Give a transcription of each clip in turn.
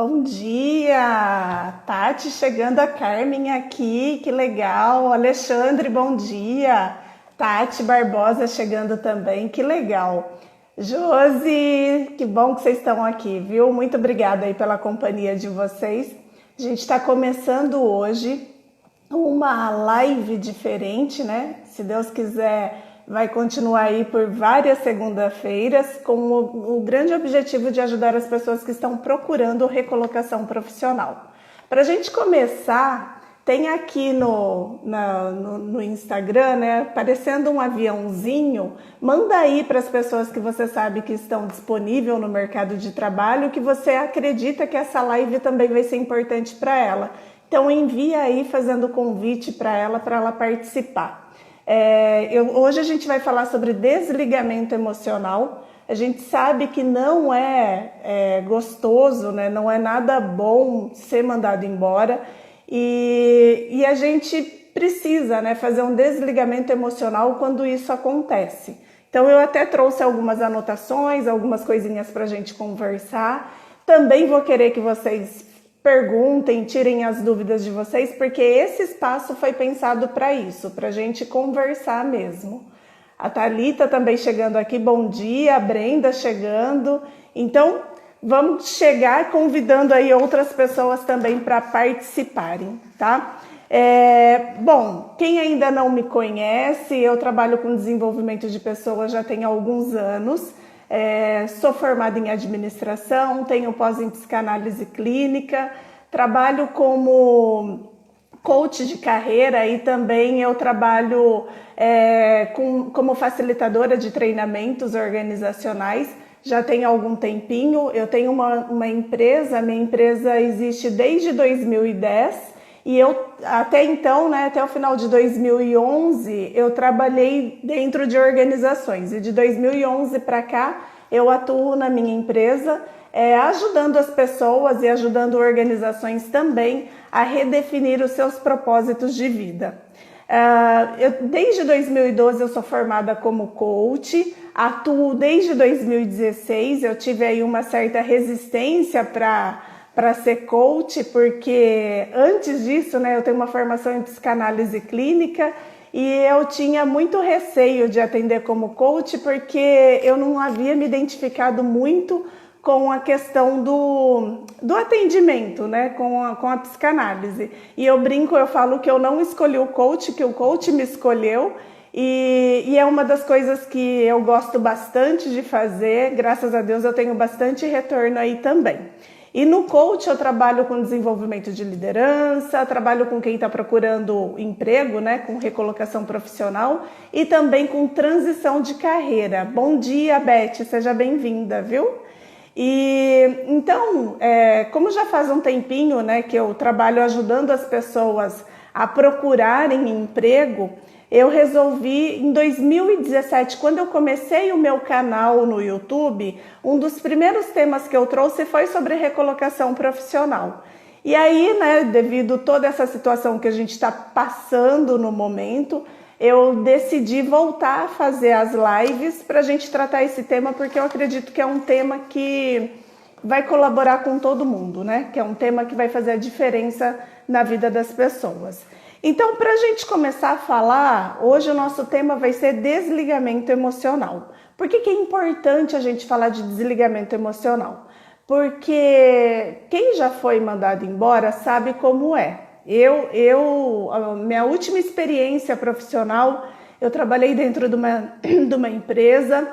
Bom dia! Tati chegando, a Carmen aqui, que legal! Alexandre, bom dia! Tati Barbosa chegando também, que legal! Josi, que bom que vocês estão aqui, viu? Muito obrigada aí pela companhia de vocês. A gente está começando hoje uma live diferente, né? Se Deus quiser, vai continuar aí por várias segunda-feiras com o grande objetivo de ajudar as pessoas que estão procurando recolocação profissional. Para a gente começar, tem aqui no Instagram, né, aparecendo um aviãozinho. Manda aí para as pessoas que você sabe que estão disponíveis no mercado de trabalho, que você acredita que essa live também vai ser importante para ela. Então envia aí fazendo convite para ela participar. Hoje a gente vai falar sobre desligamento emocional. A gente sabe que não é gostoso, né? Não é nada bom ser mandado embora e a gente precisa, né, fazer um desligamento emocional quando isso acontece. Então eu até trouxe algumas anotações, algumas coisinhas para a gente conversar. Também vou querer que vocês perguntem, tirem as dúvidas de vocês, porque esse espaço foi pensado para isso, para a gente conversar mesmo. A Thalita também chegando aqui, bom dia, a Brenda chegando. Então, vamos chegar convidando aí outras pessoas também para participarem, tá? Bom, quem ainda não me conhece, eu trabalho com desenvolvimento de pessoas já tem alguns anos. Sou formada em administração, tenho pós em psicanálise clínica, trabalho como coach de carreira e também eu trabalho como facilitadora de treinamentos organizacionais. Já tem algum tempinho. Eu tenho uma empresa, minha empresa existe desde 2010 e eu até então, né, até o final de 2011, eu trabalhei dentro de organizações e de 2011 para cá eu atuo na minha empresa ajudando as pessoas e ajudando organizações também a redefinir os seus propósitos de vida. Desde 2012 eu sou formada como coach, atuo desde 2016, eu tive aí uma certa resistência para ser coach, porque antes disso, né, eu tenho uma formação em psicanálise clínica e eu tinha muito receio de atender como coach, porque eu não havia me identificado muito com a questão do atendimento, né, com a psicanálise. E eu brinco, eu falo que eu não escolhi o coach, que o coach me escolheu, e é uma das coisas que eu gosto bastante de fazer. Graças a Deus eu tenho bastante retorno aí também. E no coach eu trabalho com desenvolvimento de liderança, trabalho com quem está procurando emprego, né, com recolocação profissional e também com transição de carreira. Bom dia, Beth, seja bem-vinda, viu? E então, como já faz um tempinho, né, que eu trabalho ajudando as pessoas a procurarem emprego, eu resolvi, em 2017, quando eu comecei o meu canal no YouTube, um dos primeiros temas que eu trouxe foi sobre recolocação profissional. E aí, né, devido a toda essa situação que a gente está passando no momento, eu decidi voltar a fazer as lives para a gente tratar esse tema, porque eu acredito que é um tema que vai colaborar com todo mundo, né? Que é um tema que vai fazer a diferença na vida das pessoas. Então, para a gente começar a falar, hoje o nosso tema vai ser desligamento emocional. Por que é importante a gente falar de desligamento emocional? Porque quem já foi mandado embora sabe como é. A minha última experiência profissional, eu trabalhei dentro de uma empresa.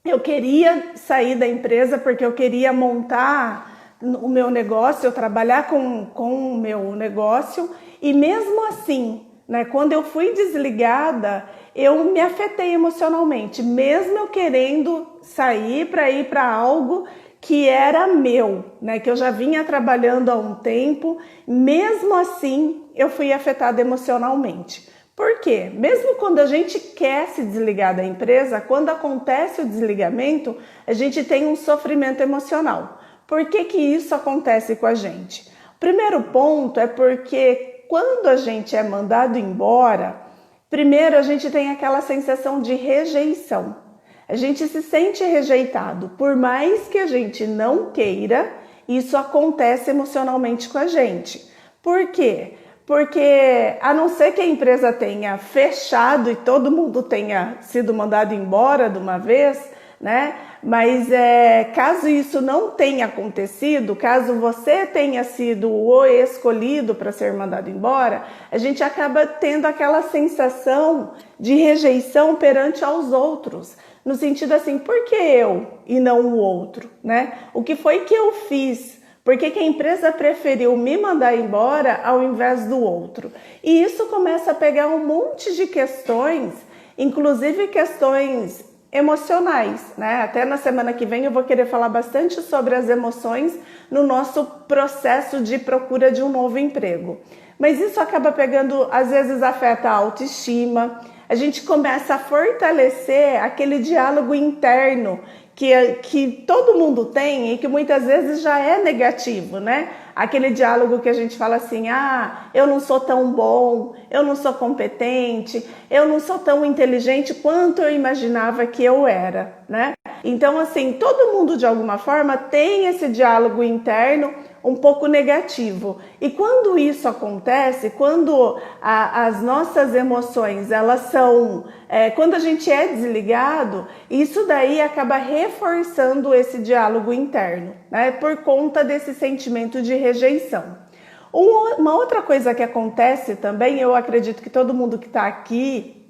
Eu queria sair da empresa porque eu queria montar o meu negócio, eu trabalhar com o meu negócio. E mesmo assim, né, quando eu fui desligada, eu me afetei emocionalmente, mesmo eu querendo sair para ir para algo que era meu, né, que eu já vinha trabalhando há um tempo, mesmo assim eu fui afetada emocionalmente. Por quê? Mesmo quando a gente quer se desligar da empresa, quando acontece o desligamento, a gente tem um sofrimento emocional. Por que isso acontece com a gente? O primeiro ponto é porque quando a gente é mandado embora, primeiro a gente tem aquela sensação de rejeição. A gente se sente rejeitado, por mais que a gente não queira, isso acontece emocionalmente com a gente. Por quê? Porque a não ser que a empresa tenha fechado e todo mundo tenha sido mandado embora de uma vez, né? Mas caso isso não tenha acontecido, caso você tenha sido o escolhido para ser mandado embora, a gente acaba tendo aquela sensação de rejeição perante aos outros. No sentido assim, por que eu e não o outro, né? O que foi que eu fiz? Por que a empresa preferiu me mandar embora ao invés do outro? E isso começa a pegar um monte de questões, inclusive questões emocionais, né? Até na semana que vem eu vou querer falar bastante sobre as emoções no nosso processo de procura de um novo emprego. Mas isso acaba pegando, às vezes afeta a autoestima, a gente começa a fortalecer aquele diálogo interno que todo mundo tem e que muitas vezes já é negativo, né? Aquele diálogo que a gente fala assim, eu não sou tão bom, eu não sou competente, eu não sou tão inteligente quanto eu imaginava que eu era, né? Então, assim, todo mundo de alguma forma tem esse diálogo interno um pouco negativo. E quando isso acontece, quando as nossas emoções, elas são... quando a gente é desligado, isso daí acaba reforçando esse diálogo interno, né? Por conta desse sentimento de rejeição. Uma outra coisa que acontece também, eu acredito que todo mundo que está aqui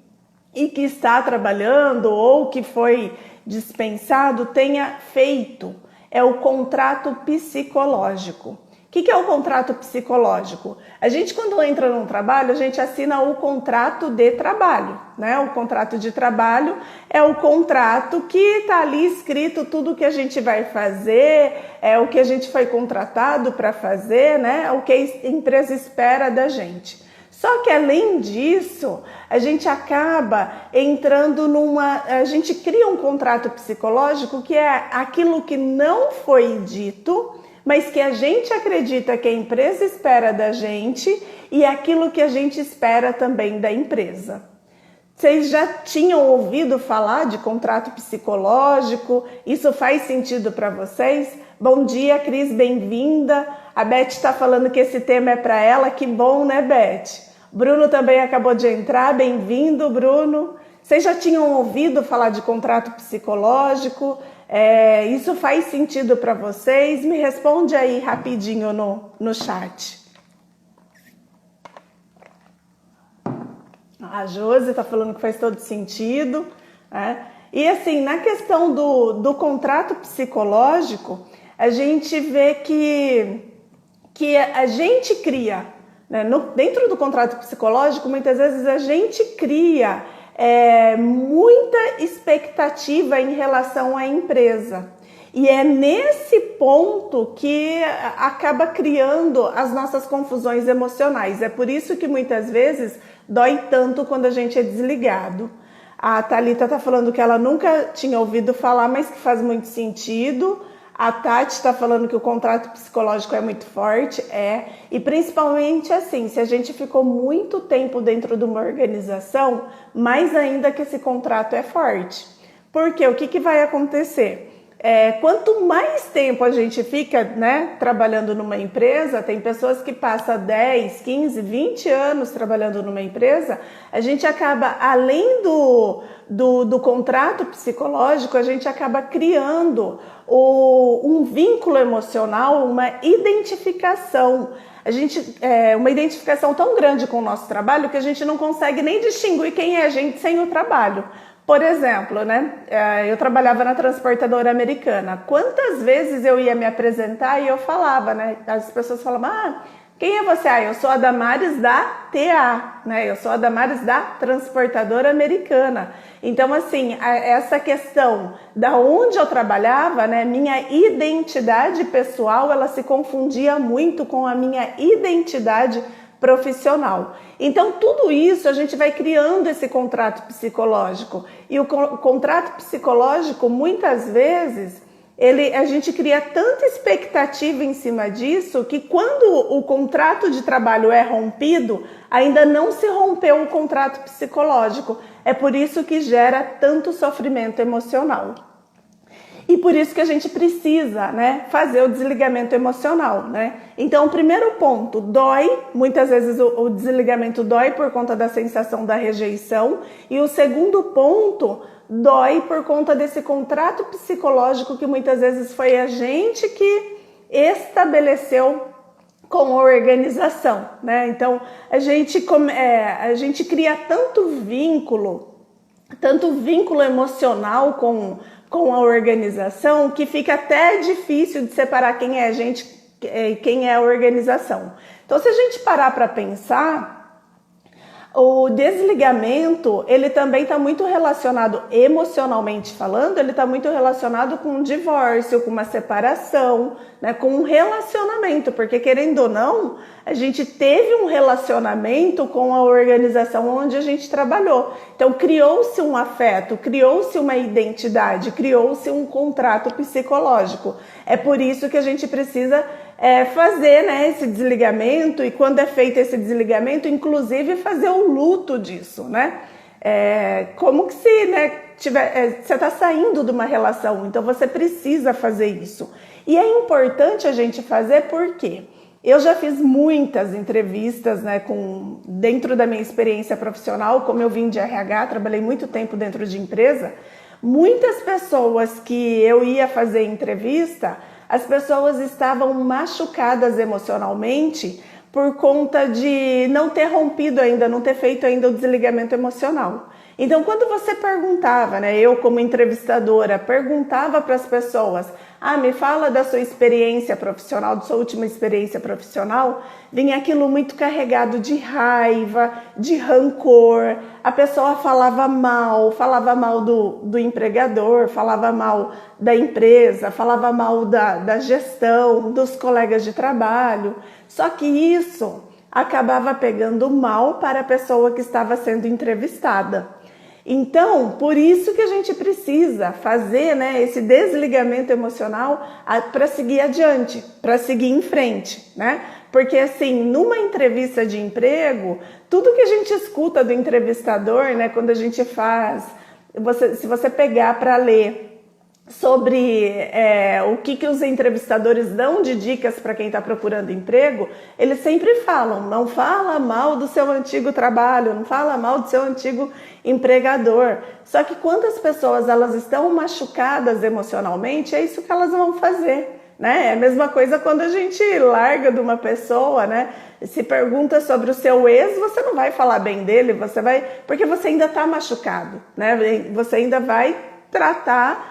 e que está trabalhando ou que foi dispensado tenha feito, é o contrato psicológico. O que é o contrato psicológico? A gente, quando entra num trabalho, a gente assina o contrato de trabalho, né? O contrato de trabalho é o contrato que está ali escrito tudo que a gente vai fazer, é o que a gente foi contratado para fazer, né? O que a empresa espera da gente. Só que além disso, a gente acaba entrando a gente cria um contrato psicológico que é aquilo que não foi dito, mas que a gente acredita que a empresa espera da gente e aquilo que a gente espera também da empresa. Vocês já tinham ouvido falar de contrato psicológico? Isso faz sentido para vocês? Bom dia, Cris, bem-vinda. A Beth está falando que esse tema é para ela, que bom, né, Beth? Bruno também acabou de entrar, bem-vindo, Bruno. Vocês já tinham ouvido falar de contrato psicológico? Isso faz sentido para vocês? Me responde aí rapidinho no chat. A Josi está falando que faz todo sentido, né? E assim, na questão do contrato psicológico, a gente vê que a gente cria, né? Dentro do contrato psicológico, muitas vezes a gente cria muita expectativa em relação à empresa. E é nesse ponto que acaba criando as nossas confusões emocionais. É por isso que muitas vezes dói tanto quando a gente é desligado. A Thalita está falando que ela nunca tinha ouvido falar, mas que faz muito sentido. A Tati está falando que o contrato psicológico é muito forte, e principalmente assim, se a gente ficou muito tempo dentro de uma organização, mais ainda que esse contrato é forte. Porque o que vai acontecer? Quanto mais tempo a gente fica, né, trabalhando numa empresa, tem pessoas que passam 10, 15, 20 anos trabalhando numa empresa, a gente acaba, além do contrato psicológico, a gente acaba criando um vínculo emocional, uma identificação. Uma identificação tão grande com o nosso trabalho que a gente não consegue nem distinguir quem é a gente sem o trabalho. Por exemplo, né, eu trabalhava na transportadora americana. Quantas vezes eu ia me apresentar e eu falava, né? As pessoas falavam, quem é você? Eu sou a Damares da TA, né? Eu sou a Damares da transportadora americana. Então, assim, essa questão da onde eu trabalhava, né? Minha identidade pessoal, ela se confundia muito com a minha identidade profissional. Então, tudo isso a gente vai criando esse contrato psicológico. E o contrato psicológico, muitas vezes, a gente cria tanta expectativa em cima disso que quando o contrato de trabalho é rompido, ainda não se rompeu o contrato psicológico. É por isso que gera tanto sofrimento emocional. E por isso que a gente precisa, né, fazer o desligamento emocional, né? Então, o primeiro ponto, dói, muitas vezes o desligamento dói por conta da sensação da rejeição. E o segundo ponto, dói por conta desse contrato psicológico que muitas vezes foi a gente que estabeleceu com a organização, né? Então, a gente cria tanto vínculo emocional com a organização que fica até difícil de separar quem é a gente e quem é a organização. Então, se a gente parar para pensar, o desligamento, ele também está muito relacionado, emocionalmente falando, ele está muito relacionado com um divórcio, com uma separação, né, com um relacionamento, porque querendo ou não, a gente teve um relacionamento com a organização onde a gente trabalhou. Então criou-se um afeto, criou-se uma identidade, criou-se um contrato psicológico. É por isso que a gente precisa fazer, né, esse desligamento, e quando é feito esse desligamento, inclusive fazer o luto disso, né? Como que se, né, você está saindo de uma relação, então você precisa fazer isso. E é importante a gente fazer porque eu já fiz muitas entrevistas, né, dentro da minha experiência profissional, como eu vim de RH, trabalhei muito tempo dentro de empresa, muitas pessoas que eu ia fazer entrevista, as pessoas estavam machucadas emocionalmente por conta de não ter rompido ainda, não ter feito ainda o desligamento emocional. Então, quando você perguntava, né, eu como entrevistadora, perguntava para as pessoas, me fala da sua experiência profissional, da sua última experiência profissional, vinha aquilo muito carregado de raiva, de rancor, a pessoa falava mal do empregador, falava mal da empresa, falava mal da gestão, dos colegas de trabalho, só que isso acabava pegando mal para a pessoa que estava sendo entrevistada. Então, por isso que a gente precisa fazer, né, esse desligamento emocional para seguir adiante, para seguir em frente, né? Porque assim, numa entrevista de emprego, tudo que a gente escuta do entrevistador, né, quando a gente faz, se você pegar para ler sobre o que os entrevistadores dão de dicas para quem está procurando emprego, eles sempre falam, não fala mal do seu antigo trabalho, não fala mal do seu antigo empregador. Só que quando as pessoas elas estão machucadas emocionalmente, é isso que elas vão fazer, né? É a mesma coisa quando a gente larga de uma pessoa, né? Se pergunta sobre o seu ex, você não vai falar bem dele, porque você ainda está machucado, né? Você ainda vai tratar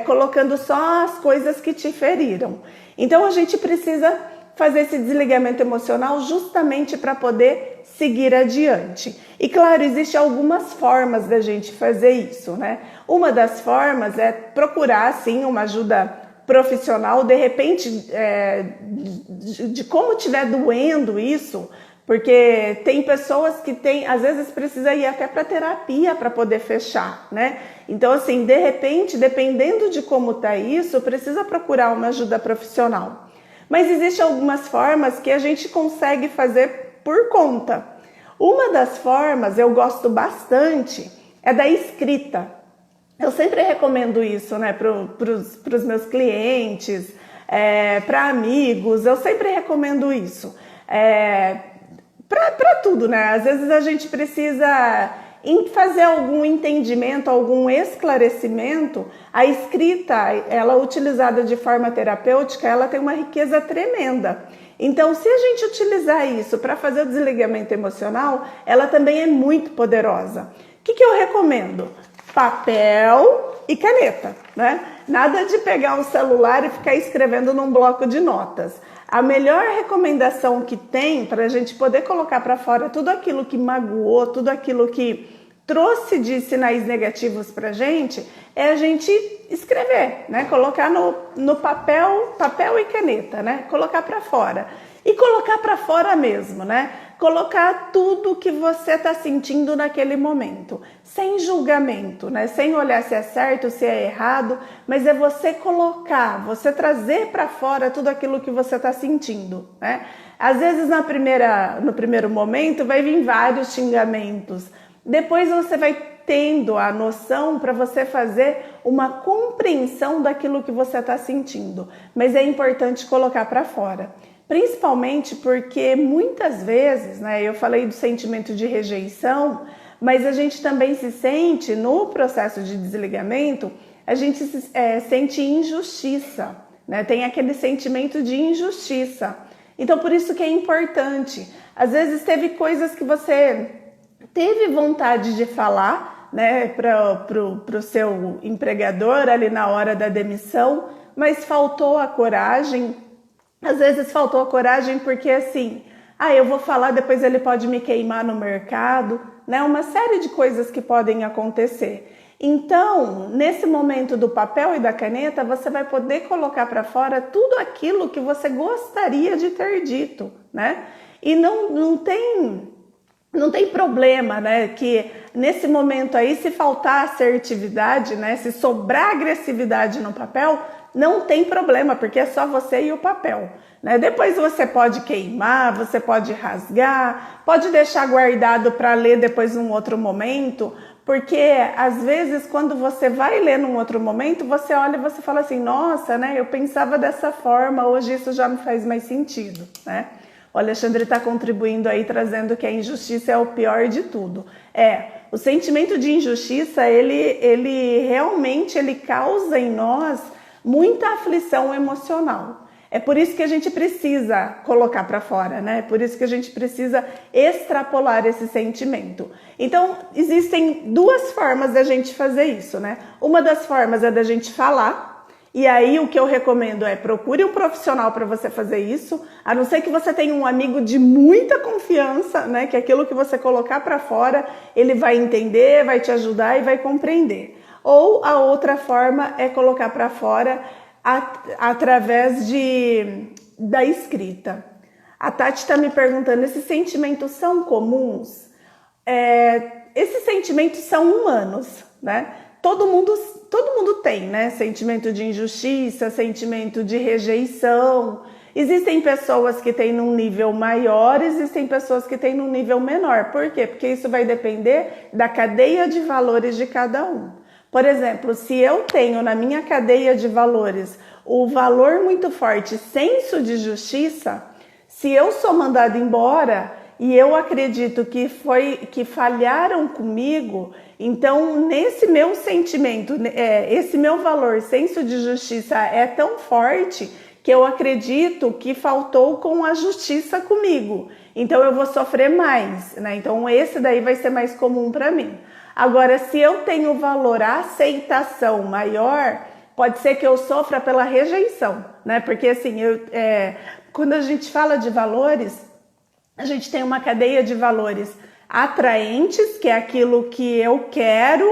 colocando só as coisas que te feriram. Então a gente precisa fazer esse desligamento emocional justamente para poder seguir adiante. E claro, existem algumas formas da gente fazer isso, né? Uma das formas é procurar, sim, uma ajuda profissional, de repente, de como estiver doendo isso, porque tem pessoas que às vezes precisa ir até para terapia para poder fechar, né? Então, assim, de repente, dependendo de como tá isso, precisa procurar uma ajuda profissional. Mas existem algumas formas que a gente consegue fazer por conta. Uma das formas, eu gosto bastante, é da escrita. Eu sempre recomendo isso, né, para os meus clientes, para amigos, eu sempre recomendo isso. Para tudo, né? Às vezes a gente precisa fazer algum entendimento, algum esclarecimento. A escrita, ela utilizada de forma terapêutica, ela tem uma riqueza tremenda. Então, se a gente utilizar isso para fazer o desligamento emocional, ela também é muito poderosa. O que eu recomendo? Papel e caneta, né? Nada de pegar um celular e ficar escrevendo num bloco de notas. A melhor recomendação que tem para a gente poder colocar para fora tudo aquilo que magoou, tudo aquilo que trouxe de sinais negativos para a gente, é a gente escrever, né? Colocar no papel e caneta, né? Colocar para fora. E colocar para fora mesmo, né? Colocar tudo que você está sentindo naquele momento, sem julgamento, né? Sem olhar se é certo, se é errado, mas é você colocar, você trazer para fora tudo aquilo que você está sentindo, né? Às vezes no primeiro momento vai vir vários xingamentos, depois você vai tendo a noção para você fazer uma compreensão daquilo que você está sentindo. Mas é importante colocar para fora. Principalmente porque muitas vezes, né, eu falei do sentimento de rejeição, mas a gente também se sente, no processo de desligamento, a gente sente injustiça, né? Tem aquele sentimento de injustiça. Então, por isso que é importante. Às vezes teve coisas que você teve vontade de falar, né, para o seu empregador ali na hora da demissão, mas faltou a coragem. Às vezes faltou a coragem porque assim, eu vou falar, depois ele pode me queimar no mercado, né? Uma série de coisas que podem acontecer. Então, nesse momento do papel e da caneta, você vai poder colocar para fora tudo aquilo que você gostaria de ter dito, né? E não tem problema, né? Que nesse momento aí, se faltar assertividade, né? Se sobrar agressividade no papel, não tem problema, porque é só você e o papel, né? Depois você pode queimar, você pode rasgar, pode deixar guardado para ler depois num outro momento, porque às vezes quando você vai ler num outro momento, você olha e você fala assim, nossa, né? Eu pensava dessa forma, hoje isso já não faz mais sentido, né? O Alexandre está contribuindo aí, trazendo que a injustiça é o pior de tudo. O sentimento de injustiça, ele realmente causa em nós muita aflição emocional. É por isso que a gente precisa colocar para fora, né? É por isso que a gente precisa extrapolar esse sentimento. Então, existem duas formas da gente fazer isso, né? Uma das formas é da gente falar, e aí o que eu recomendo é procure um profissional para você fazer isso, a não ser que você tenha um amigo de muita confiança, né? Que aquilo que você colocar para fora, ele vai entender, vai te ajudar e vai compreender. Ou a outra forma é colocar para fora através da escrita. A Tati está me perguntando, esses sentimentos são comuns? Esses sentimentos são humanos, né? Todo mundo tem, né? Sentimento de injustiça, sentimento de rejeição. Existem pessoas que têm num nível maior, existem pessoas que têm num nível menor. Por quê? Porque isso vai depender da cadeia de valores de cada um. Por exemplo, se eu tenho na minha cadeia de valores o valor muito forte, senso de justiça, se eu sou mandada embora e eu acredito que falharam comigo, então nesse meu sentimento, esse meu valor, senso de justiça é tão forte que eu acredito que faltou com a justiça comigo. Então eu vou sofrer mais, né? Então esse daí vai ser mais comum para mim. Agora, se eu tenho valor, a aceitação maior, pode ser que eu sofra pela rejeição, né? Porque assim, quando a gente fala de valores, a gente tem uma cadeia de valores atraentes, que é aquilo que eu quero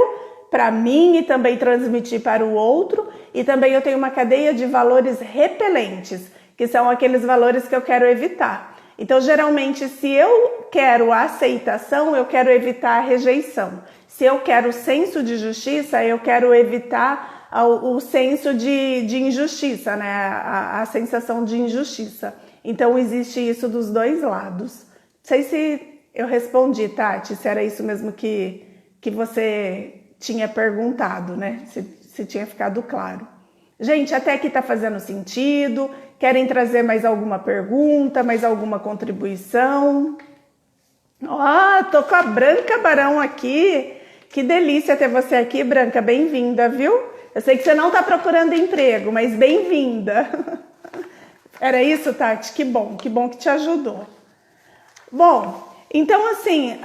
para mim e também transmitir para o outro, e também eu tenho uma cadeia de valores repelentes, que são aqueles valores que eu quero evitar. Então, geralmente, se eu quero a aceitação, eu quero evitar a rejeição. Se eu quero o senso de justiça, eu quero evitar o senso de injustiça, né? A sensação de injustiça. Então, existe isso dos dois lados. Não sei se eu respondi, Tati, se era isso mesmo que você tinha perguntado, né? Se tinha ficado claro. Gente, até aqui tá fazendo sentido? Querem trazer mais alguma pergunta, mais alguma contribuição? Tô com a Branca Barão aqui. Que delícia ter você aqui, Branca. Bem-vinda, viu? Eu sei que você não tá procurando emprego, mas bem-vinda. Era isso, Tati? Que bom que te ajudou. Bom, então assim,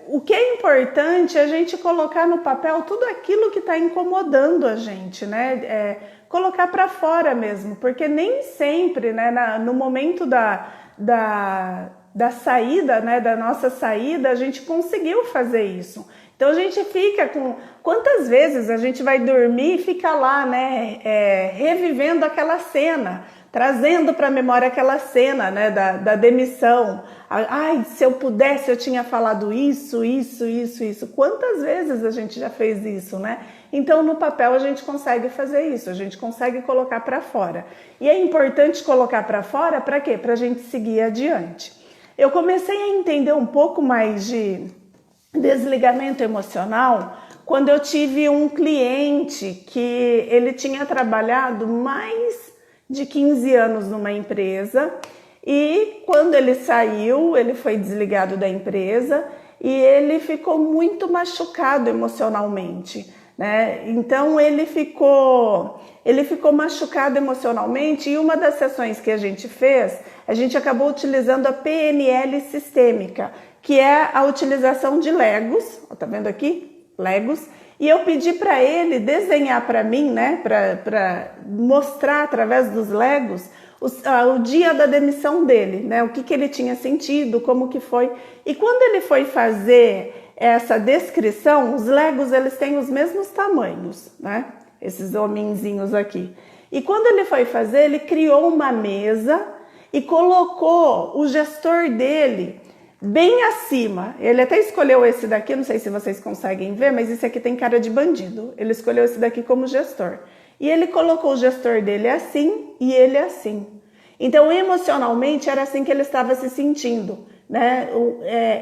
o que é importante é a gente colocar no papel tudo aquilo que está incomodando a gente, né? Colocar para fora mesmo, porque nem sempre, né, no momento da saída, né, da nossa saída, a gente conseguiu fazer isso. Então a gente fica com... Quantas vezes a gente vai dormir e fica lá, né, revivendo aquela cena, trazendo para a memória aquela cena, né, da demissão. Ai, se eu pudesse, eu tinha falado isso. Quantas vezes a gente já fez isso, né? Então, no papel a gente consegue fazer isso, a gente consegue colocar para fora. E é importante colocar para fora para quê? Para a gente seguir adiante. Eu comecei a entender um pouco mais desligamento emocional quando eu tive um cliente que ele tinha trabalhado mais de 15 anos numa empresa e quando ele saiu, ele foi desligado da empresa e ele ficou muito machucado emocionalmente, né? Então ele ficou machucado emocionalmente e uma das sessões que a gente fez, a gente acabou utilizando a PNL sistêmica, que é a utilização de Legos, tá vendo aqui? Legos. E eu pedi para ele desenhar para mim, né, para mostrar através dos Legos o dia da demissão dele, né, o que ele tinha sentido, como que foi. E quando ele foi fazer essa descrição, os Legos eles têm os mesmos tamanhos, né, esses homenzinhos aqui. E quando ele foi fazer, ele criou uma mesa e colocou o gestor dele bem acima. Ele até escolheu esse daqui, não sei se vocês conseguem ver, mas esse aqui tem cara de bandido. Ele escolheu esse daqui como gestor. E ele colocou o gestor dele assim e ele assim. Então, emocionalmente, era assim que ele estava se sentindo, né?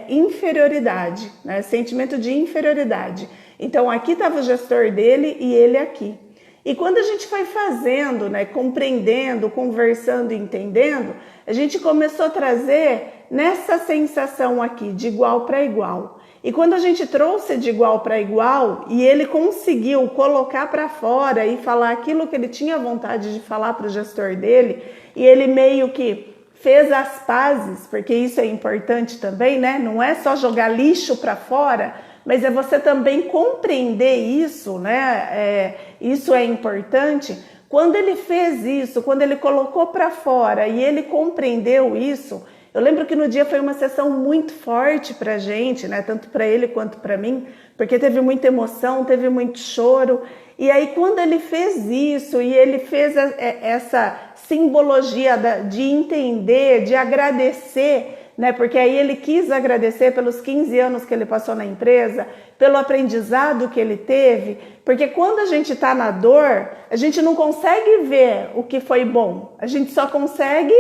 Inferioridade, né? Sentimento de inferioridade. Então, aqui estava o gestor dele e ele aqui. E quando a gente foi fazendo, né, compreendendo, conversando, entendendo, a gente começou a trazer nessa sensação aqui de igual para igual. E quando a gente trouxe de igual para igual e ele conseguiu colocar para fora e falar aquilo que ele tinha vontade de falar para o gestor dele, e ele meio que fez as pazes, porque isso é importante também, né? Não é só jogar lixo para fora, mas é você também compreender isso, né? Isso é importante. Quando ele fez isso, quando ele colocou para fora e ele compreendeu isso, eu lembro que no dia foi uma sessão muito forte pra gente, né? Tanto para ele quanto para mim, porque teve muita emoção, teve muito choro. E aí quando ele fez isso e ele fez essa simbologia de entender, de agradecer, né? Porque aí ele quis agradecer pelos 15 anos que ele passou na empresa, pelo aprendizado que ele teve, porque quando a gente está na dor, a gente não consegue ver o que foi bom, a gente só consegue,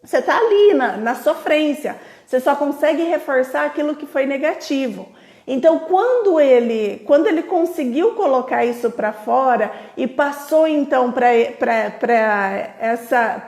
você está ali na sofrência, você só consegue reforçar aquilo que foi negativo. Então, quando ele conseguiu colocar isso para fora e passou então para essa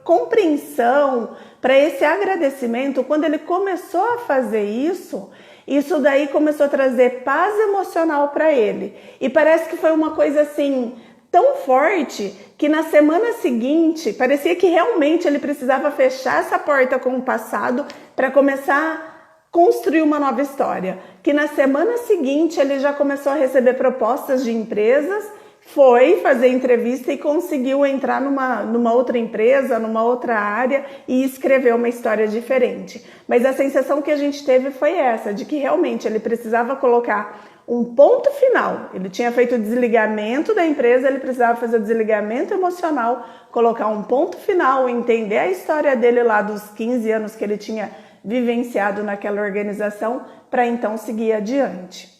compreensão, para esse agradecimento, quando ele começou a fazer isso, isso daí começou a trazer paz emocional para ele. E parece que foi uma coisa assim tão forte que na semana seguinte parecia que realmente ele precisava fechar essa porta com o passado para começar a construir uma nova história. Que na semana seguinte ele já começou a receber propostas de empresas, foi fazer entrevista e conseguiu entrar numa outra empresa, numa outra área e escrever uma história diferente. Mas a sensação que a gente teve foi essa, de que realmente ele precisava colocar um ponto final. Ele tinha feito o desligamento da empresa, ele precisava fazer o desligamento emocional, colocar um ponto final, entender a história dele lá dos 15 anos que ele tinha vivenciado naquela organização, para então seguir adiante.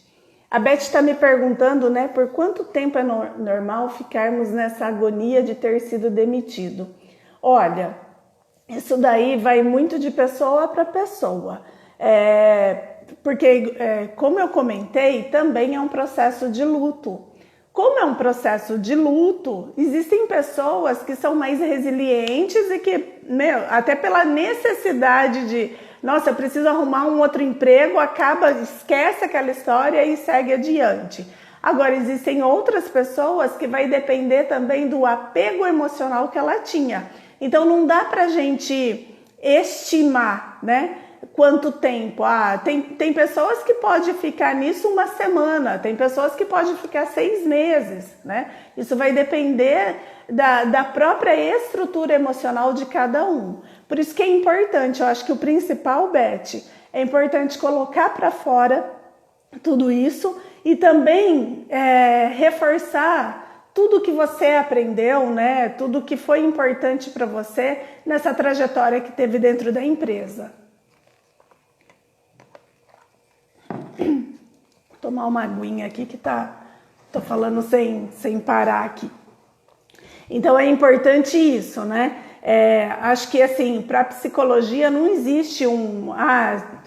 A Beth está me perguntando, né, por quanto tempo é normal ficarmos nessa agonia de ter sido demitido? Olha, isso daí vai muito de pessoa para pessoa. Porque, como eu comentei, também é um processo de luto. Como é um processo de luto, existem pessoas que são mais resilientes e que, até pela necessidade de, nossa, eu preciso arrumar um outro emprego, esquece aquela história e segue adiante. Agora, existem outras pessoas que vai depender também do apego emocional que ela tinha. Então, não dá pra gente estimar, né? Quanto tempo? Tem pessoas que podem ficar nisso uma semana, tem pessoas que podem ficar 6 meses, né? Isso vai depender da própria estrutura emocional de cada um. Por isso que é importante, eu acho que o principal, Beth, é importante colocar para fora tudo isso e também reforçar tudo que você aprendeu, né? Tudo que foi importante para você nessa trajetória que teve dentro da empresa. Vou tomar uma aguinha aqui que tô falando sem parar aqui. Então é importante isso, né? Acho que assim, para psicologia não existe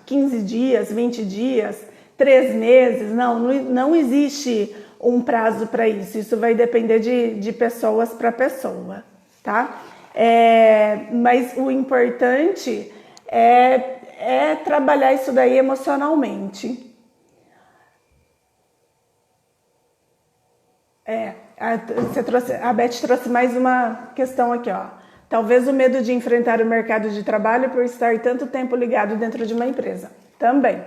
15 dias, 20 dias, 3 meses, não existe um prazo para isso. Isso vai depender de pessoas para pessoa, tá? Mas o importante é trabalhar isso daí emocionalmente. A Beth trouxe mais uma questão aqui, ó. Talvez o medo de enfrentar o mercado de trabalho por estar tanto tempo ligado dentro de uma empresa. Também.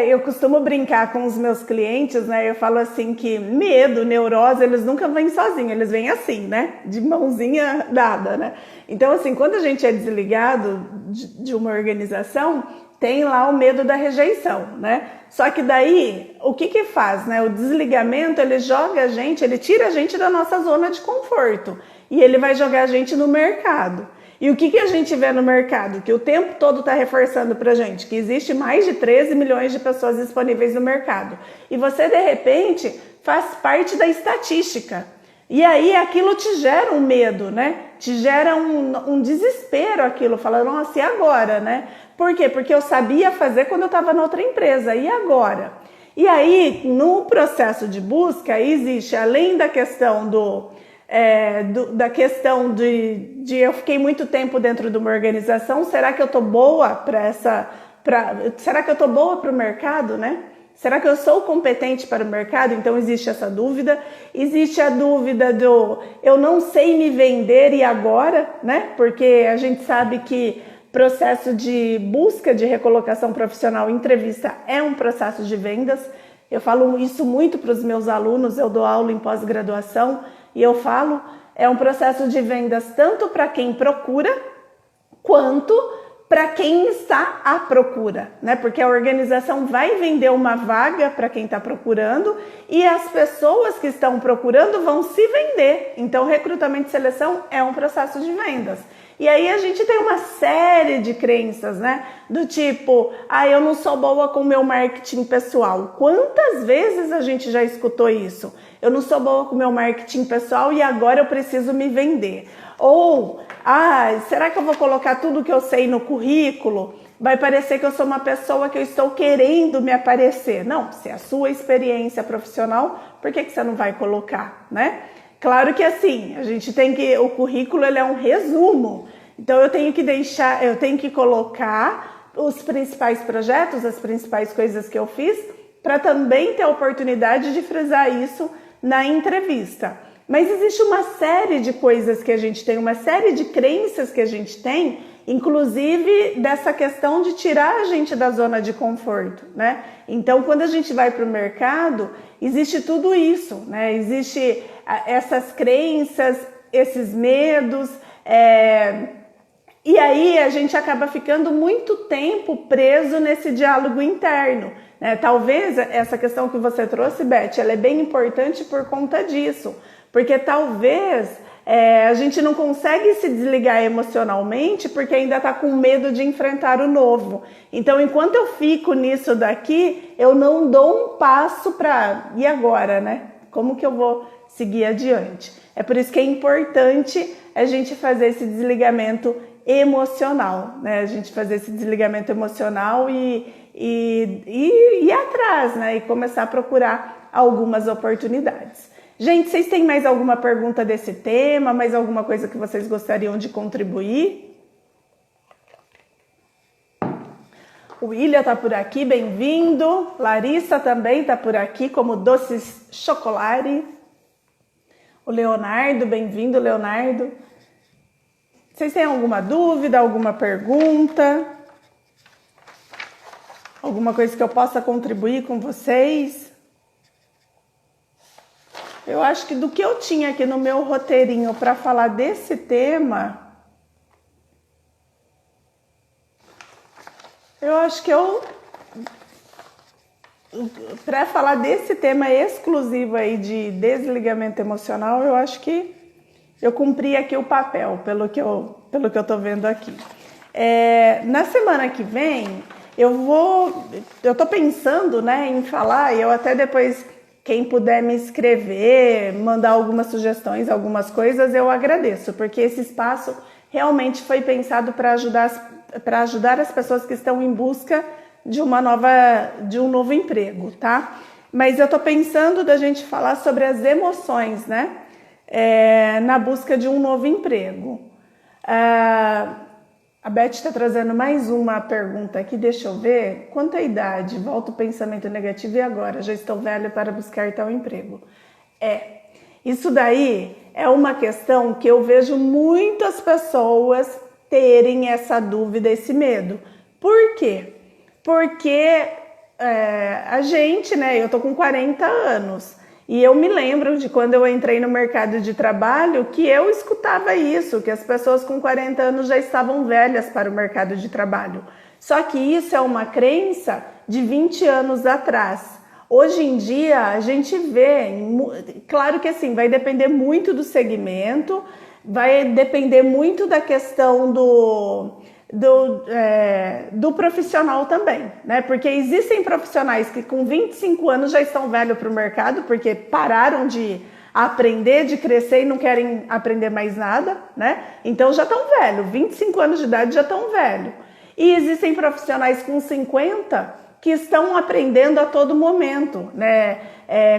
Eu costumo brincar com os meus clientes, né? Eu falo assim que medo, neurose, eles nunca vêm sozinhos, eles vêm assim, né? De mãozinha dada, né? Então, assim, quando a gente é desligado de uma organização, tem lá o medo da rejeição, né? Só que daí, o que faz, né? O desligamento, ele joga a gente, ele tira a gente da nossa zona de conforto e ele vai jogar a gente no mercado. E o que a gente vê no mercado? Que o tempo todo está reforçando para a gente que existe mais de 13 milhões de pessoas disponíveis no mercado. E você, de repente, faz parte da estatística. E aí aquilo te gera um medo, né? Te gera um desespero aquilo, falando, nossa, e agora, né? Por quê? Porque eu sabia fazer quando eu estava na outra empresa, e agora? E aí, no processo de busca, existe, além da questão da questão de eu fiquei muito tempo dentro de uma organização, será que eu tô boa será que eu tô boa para o mercado, né? Será que eu sou competente para o mercado? Então existe essa dúvida. Existe a dúvida do eu não sei me vender e agora, né? Porque a gente sabe que processo de busca de recolocação profissional, entrevista, é um processo de vendas. Eu falo isso muito para os meus alunos, eu dou aula em pós-graduação e eu falo, é um processo de vendas tanto para quem procura, quanto para quem está à procura, né? Porque a organização vai vender uma vaga para quem está procurando e as pessoas que estão procurando vão se vender. Então, recrutamento e seleção é um processo de vendas. E aí a gente tem uma série de crenças, né? Do tipo, eu não sou boa com o meu marketing pessoal. Quantas vezes a gente já escutou isso? Eu não sou boa com o meu marketing pessoal e agora eu preciso me vender. Ou, será que eu vou colocar tudo que eu sei no currículo? Vai parecer que eu sou uma pessoa que eu estou querendo me aparecer. Não, se é a sua experiência profissional, por que você não vai colocar, né? Claro que assim, a gente tem que, o currículo ele é um resumo, então eu tenho que colocar os principais projetos, as principais coisas que eu fiz, para também ter a oportunidade de frisar isso na entrevista. Mas existe uma série de coisas que a gente tem, uma série de crenças que a gente tem, inclusive dessa questão de tirar a gente da zona de conforto, né? Então, quando a gente vai para o mercado, existe tudo isso, né? Existe essas crenças, esses medos, e aí a gente acaba ficando muito tempo preso nesse diálogo interno, né? Talvez essa questão que você trouxe, Beth, ela é bem importante por conta disso, porque talvez a gente não consegue se desligar emocionalmente porque ainda está com medo de enfrentar o novo. Então, enquanto eu fico nisso daqui, eu não dou um passo para... E agora, né? Como que eu vou seguir adiante? É por isso que é importante a gente fazer esse desligamento emocional, né? A gente fazer esse desligamento emocional e ir atrás, né? E começar a procurar algumas oportunidades. Gente, vocês têm mais alguma pergunta desse tema? Mais alguma coisa que vocês gostariam de contribuir? O William está por aqui, bem-vindo. Larissa também está por aqui, como Doces Chocolate. O Leonardo, bem-vindo, Leonardo. Vocês têm alguma dúvida, alguma pergunta? Alguma coisa que eu possa contribuir com vocês? Eu acho que do que eu tinha aqui no meu roteirinho para falar desse tema, eu acho que para falar desse tema exclusivo aí de desligamento emocional, eu acho que eu cumpri aqui o papel, pelo que eu tô vendo aqui. Na semana que vem, eu tô pensando, né, em falar, e eu até depois... Quem puder me escrever, mandar algumas sugestões, algumas coisas, eu agradeço, porque esse espaço realmente foi pensado para ajudar as pessoas que estão em busca de um novo emprego, tá? Mas eu tô pensando da gente falar sobre as emoções, né? Na busca de um novo emprego. A Beth está trazendo mais uma pergunta aqui, deixa eu ver. Quanto à idade? Volta o pensamento negativo e agora? Já estou velha para buscar tal emprego. Isso daí é uma questão que eu vejo muitas pessoas terem essa dúvida, esse medo. Por quê? Porque a gente, né, eu tô com 40 anos e eu me lembro de quando eu entrei no mercado de trabalho que eu escutava isso, que as pessoas com 40 anos já estavam velhas para o mercado de trabalho. Só que isso é uma crença de 20 anos atrás. Hoje em dia a gente vê, claro que assim, vai depender muito do segmento, vai depender muito da questão do profissional também, né? Porque existem profissionais que com 25 anos já estão velhos para o mercado, porque pararam de aprender, de crescer e não querem aprender mais nada, né? Então já estão velhos, 25 anos de idade já estão velhos. E existem profissionais com 50 que estão aprendendo a todo momento, né?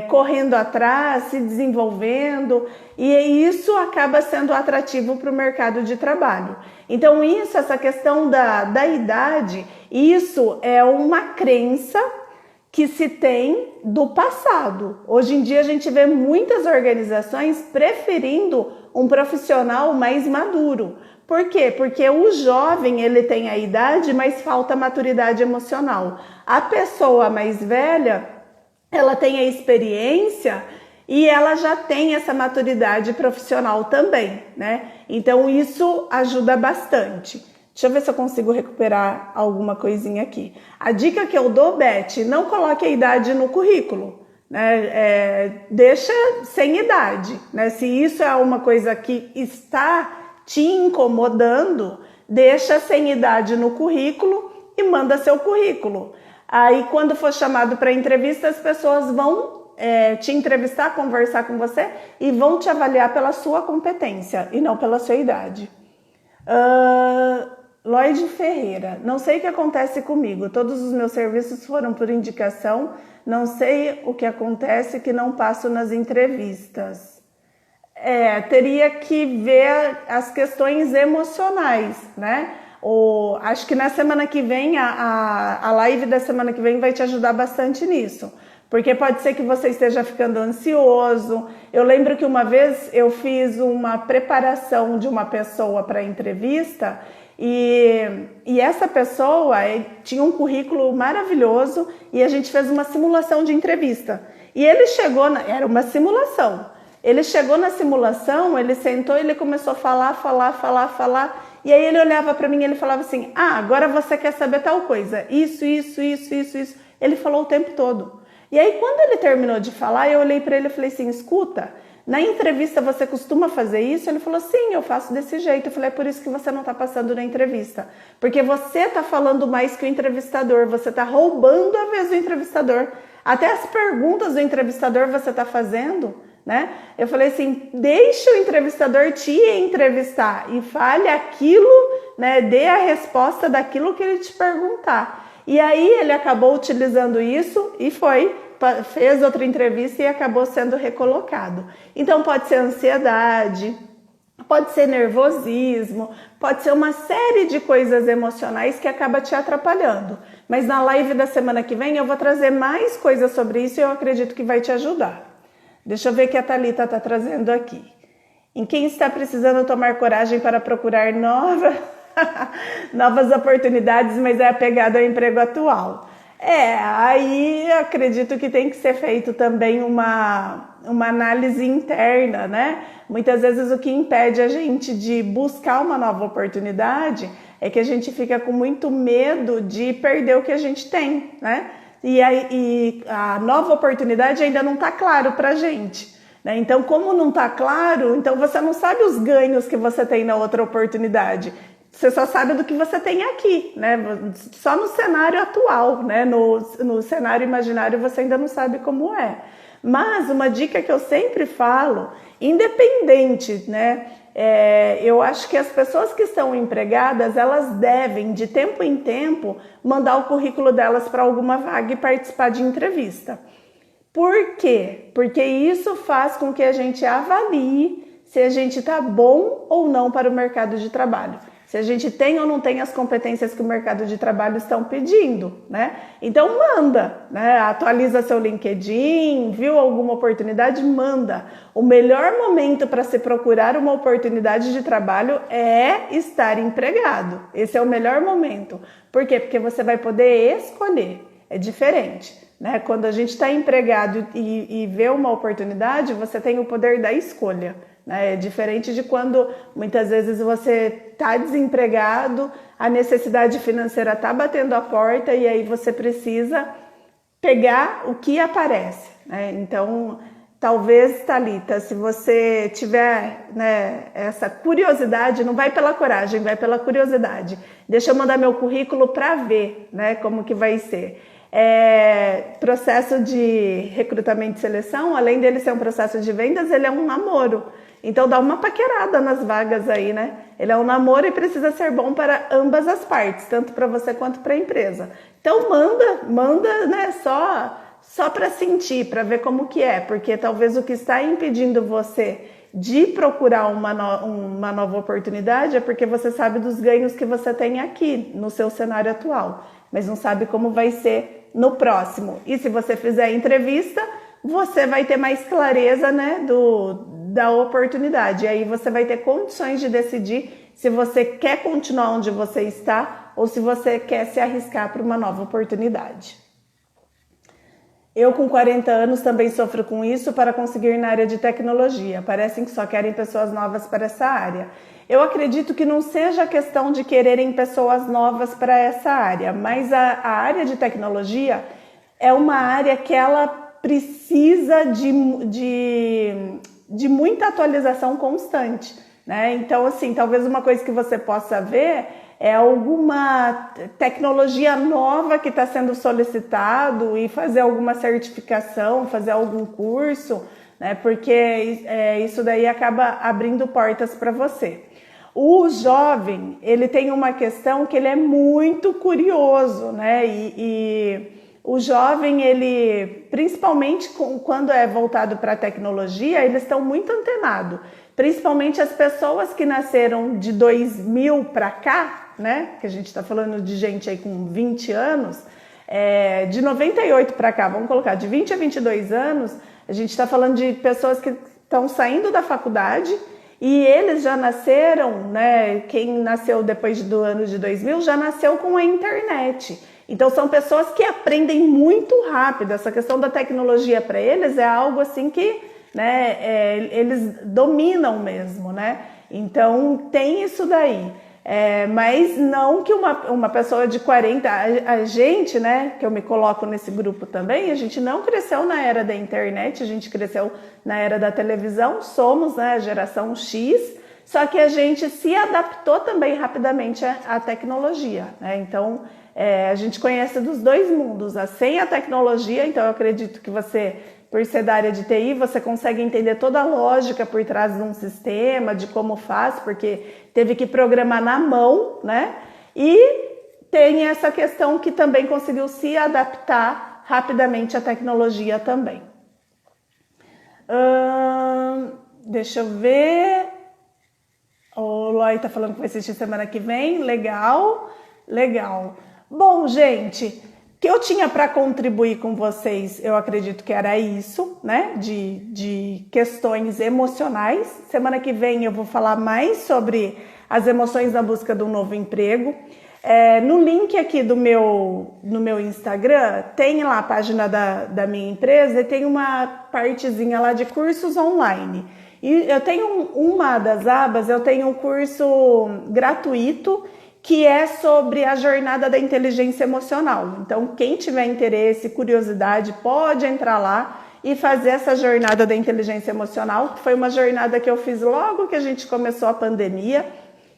Correndo atrás, se desenvolvendo, e isso acaba sendo atrativo para o mercado de trabalho. Então essa questão da idade, isso é uma crença que se tem do passado. Hoje em dia a gente vê muitas organizações preferindo um profissional mais maduro. Por quê? Porque o jovem, ele tem a idade, mas falta maturidade emocional. A pessoa mais velha, ela tem a experiência e ela já tem essa maturidade profissional também, né? Então isso ajuda bastante. Deixa eu ver se eu consigo recuperar alguma coisinha aqui. A dica que eu dou, Beth, não coloque a idade no currículo, né? Deixa sem idade, né? Se isso é uma coisa que está te incomodando, deixa sem idade no currículo e manda seu currículo. Aí quando for chamado para entrevista, as pessoas vão te entrevistar, conversar com você e vão te avaliar pela sua competência e não pela sua idade. Lloyd Ferreira, não sei o que acontece comigo, todos os meus serviços foram por indicação, não sei o que acontece que não passo nas entrevistas. Teria que ver as questões emocionais, né? Acho que na semana que vem, a live da semana que vem vai te ajudar bastante nisso. Porque pode ser que você esteja ficando ansioso. Eu lembro que uma vez eu fiz uma preparação de uma pessoa para entrevista e essa pessoa tinha um currículo maravilhoso e a gente fez uma simulação de entrevista. E ele chegou, era uma simulação. Ele chegou na simulação, ele sentou e ele começou a falar. E aí ele olhava para mim e ele falava assim, agora você quer saber tal coisa. Isso. Ele falou o tempo todo. E aí quando ele terminou de falar, eu olhei para ele e falei assim, escuta, na entrevista você costuma fazer isso? Ele falou, sim, eu faço desse jeito. Eu falei, é por isso que você não está passando na entrevista. Porque você está falando mais que o entrevistador, você está roubando a vez do entrevistador. Até as perguntas do entrevistador você está fazendo, né? Eu falei assim, deixa o entrevistador te entrevistar e fale aquilo, né? Dê a resposta daquilo que ele te perguntar. E aí ele acabou utilizando isso e fez outra entrevista e acabou sendo recolocado. Então pode ser ansiedade, pode ser nervosismo, pode ser uma série de coisas emocionais que acaba te atrapalhando. Mas na live da semana que vem eu vou trazer mais coisas sobre isso e eu acredito que vai te ajudar. Deixa eu ver o que a Thalita está trazendo aqui. Em quem está precisando tomar coragem para procurar novas oportunidades, mas é apegado ao emprego atual. Aí acredito que tem que ser feito também uma análise interna, né? Muitas vezes o que impede a gente de buscar uma nova oportunidade é que a gente fica com muito medo de perder o que a gente tem, né? E a nova oportunidade ainda não está claro para a gente, né? Então, como não está claro, então você não sabe os ganhos que você tem na outra oportunidade. você só sabe do que você tem aqui, né? Só no cenário atual, né? No cenário imaginário você ainda não sabe como é. Mas uma dica que eu sempre falo, independente, né? Eu acho que as pessoas que estão empregadas, elas devem, de tempo em tempo, mandar o currículo delas para alguma vaga e participar de entrevista. Por quê? Porque isso faz com que a gente avalie se a gente está bom ou não para o mercado de trabalho. Se a gente tem ou não tem as competências que o mercado de trabalho estão pedindo, né? Então manda, né? Atualiza seu LinkedIn, viu alguma oportunidade, manda. O melhor momento para se procurar uma oportunidade de trabalho é estar empregado. Esse é o melhor momento. Por quê? Porque você vai poder escolher. É diferente, né? Quando a gente está empregado e vê uma oportunidade, você tem o poder da escolha. É diferente de quando muitas vezes você está desempregado, a necessidade financeira está batendo a porta e aí você precisa pegar o que aparece, né? Então, talvez, Thalita, se você tiver, né, essa curiosidade, não vai pela coragem, vai pela curiosidade. Deixa eu mandar meu currículo para ver, né, como que vai ser. Processo de recrutamento e seleção, além dele ser um processo de vendas, ele é um namoro. Então dá uma paquerada nas vagas aí, né? Ele é um namoro e precisa ser bom para ambas as partes, tanto para você quanto para a empresa. Então manda, né? Só para sentir, para ver como que é, porque talvez o que está impedindo você de procurar uma nova oportunidade é porque você sabe dos ganhos que você tem aqui no seu cenário atual, mas não sabe como vai ser no próximo. E se você fizer a entrevista, você vai ter mais clareza, né, da oportunidade. E aí você vai ter condições de decidir se você quer continuar onde você está ou se você quer se arriscar para uma nova oportunidade. Eu com 40 anos também sofro com isso para conseguir na área de tecnologia. Parecem que só querem pessoas novas para essa área. Eu acredito que não seja questão de quererem pessoas novas para essa área, mas a área de tecnologia é uma área que ela precisa de muita atualização constante, né? Então, assim, talvez uma coisa que você possa ver é alguma tecnologia nova que está sendo solicitado e fazer alguma certificação, fazer algum curso, né? Porque isso daí acaba abrindo portas para você. O jovem, ele tem uma questão que ele é muito curioso, né? E o jovem, ele, principalmente quando é voltado para a tecnologia, eles estão muito antenados. Principalmente as pessoas que nasceram de 2000 para cá, né? Que a gente está falando de gente aí com 20 anos, de 98 para cá, vamos colocar, de 20 a 22 anos, a gente está falando de pessoas que estão saindo da faculdade e eles já nasceram, né? Quem nasceu depois do ano de 2000 já nasceu com a internet. Então são pessoas que aprendem muito rápido. Essa questão da tecnologia para eles é algo assim que, né, eles dominam mesmo, né? Então tem isso daí. Mas não que uma pessoa de 40, a gente, né, que eu me coloco nesse grupo também, a gente não cresceu na era da internet, a gente cresceu na era da televisão, somos, né, a geração X, só que a gente se adaptou também rapidamente à tecnologia, né? Então a gente conhece dos dois mundos, sem a tecnologia, então eu acredito que você, por ser da área de TI, você consegue entender toda a lógica por trás de um sistema, de como faz, porque teve que programar na mão, né? E tem essa questão que também conseguiu se adaptar rapidamente à tecnologia também. Deixa eu ver. O Loi tá falando que vai assistir semana que vem. Legal, legal. Bom, gente, o que eu tinha para contribuir com vocês, eu acredito que era isso, né? De questões emocionais. Semana que vem eu vou falar mais sobre as emoções na busca de um novo emprego. No link aqui no meu Instagram, tem lá a página da minha empresa e tem uma partezinha lá de cursos online. E eu tenho uma das abas, eu tenho um curso gratuito que é sobre a jornada da inteligência emocional. Então, quem tiver interesse, curiosidade, pode entrar lá e fazer essa jornada da inteligência emocional, que foi uma jornada que eu fiz logo que a gente começou a pandemia.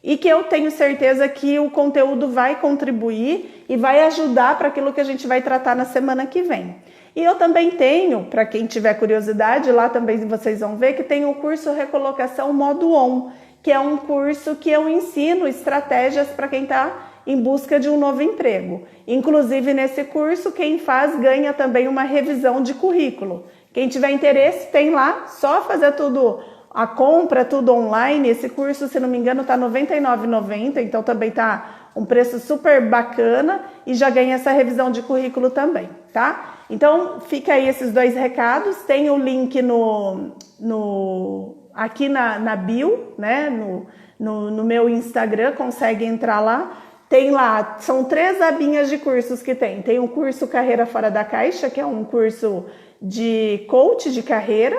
e que eu tenho certeza que o conteúdo vai contribuir e vai ajudar para aquilo que a gente vai tratar na semana que vem. E eu também tenho, para quem tiver curiosidade, lá também vocês vão ver que tem o curso Recolocação Modo On, que é um curso que eu ensino estratégias para quem está em busca de um novo emprego. Inclusive, nesse curso, quem faz ganha também uma revisão de currículo. Quem tiver interesse, tem lá, só fazer tudo, a compra, tudo online. Esse curso, se não me engano, está R$ 99,90, então também está um preço super bacana e já ganha essa revisão de currículo também, tá? Então, fica aí esses dois recados. Tem o link aqui na bio, né? No meu Instagram, consegue entrar lá. Tem lá, são 3 abinhas de cursos que tem. Tem o curso Carreira Fora da Caixa, que é um curso de coach de carreira.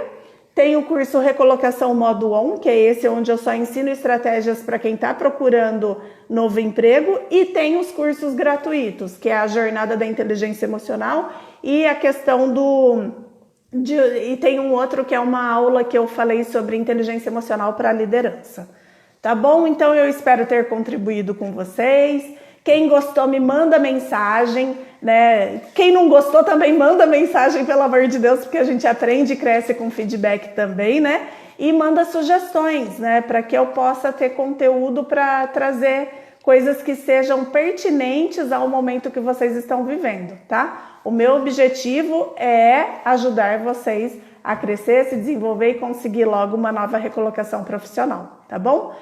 Tem o curso Recolocação Modo On, que é esse onde eu só ensino estratégias para quem está procurando novo emprego. E tem os cursos gratuitos, que é a Jornada da Inteligência Emocional e a questão e tem um outro que é uma aula que eu falei sobre inteligência emocional para a liderança. Tá bom? Então eu espero ter contribuído com vocês. Quem gostou me manda mensagem, né? Quem não gostou também manda mensagem, pelo amor de Deus, porque a gente aprende e cresce com feedback também, né? E manda sugestões, né? Para que eu possa ter conteúdo para trazer coisas que sejam pertinentes ao momento que vocês estão vivendo, tá? O meu objetivo é ajudar vocês a crescer, se desenvolver e conseguir logo uma nova recolocação profissional, tá bom?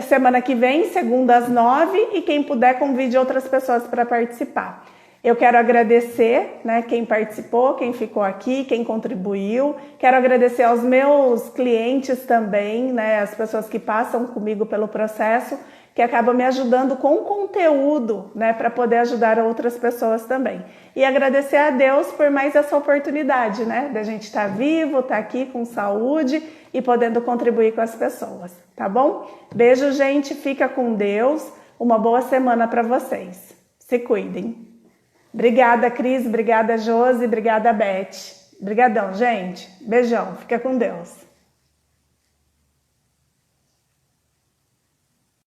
Semana que vem, segunda às 9, e quem puder convide outras pessoas para participar. Eu quero agradecer, né, quem participou, quem ficou aqui, quem contribuiu. Quero agradecer aos meus clientes também, né, as pessoas que passam comigo pelo processo, que acabam me ajudando com conteúdo, né, para poder ajudar outras pessoas também. E agradecer a Deus por mais essa oportunidade, né, da gente estar vivo, estar aqui com saúde e podendo contribuir com as pessoas, tá bom? Beijo, gente, fica com Deus. Uma boa semana para vocês. Se cuidem. Obrigada, Cris, obrigada, Josi, obrigada, Beth. Obrigadão, gente. Beijão, fica com Deus.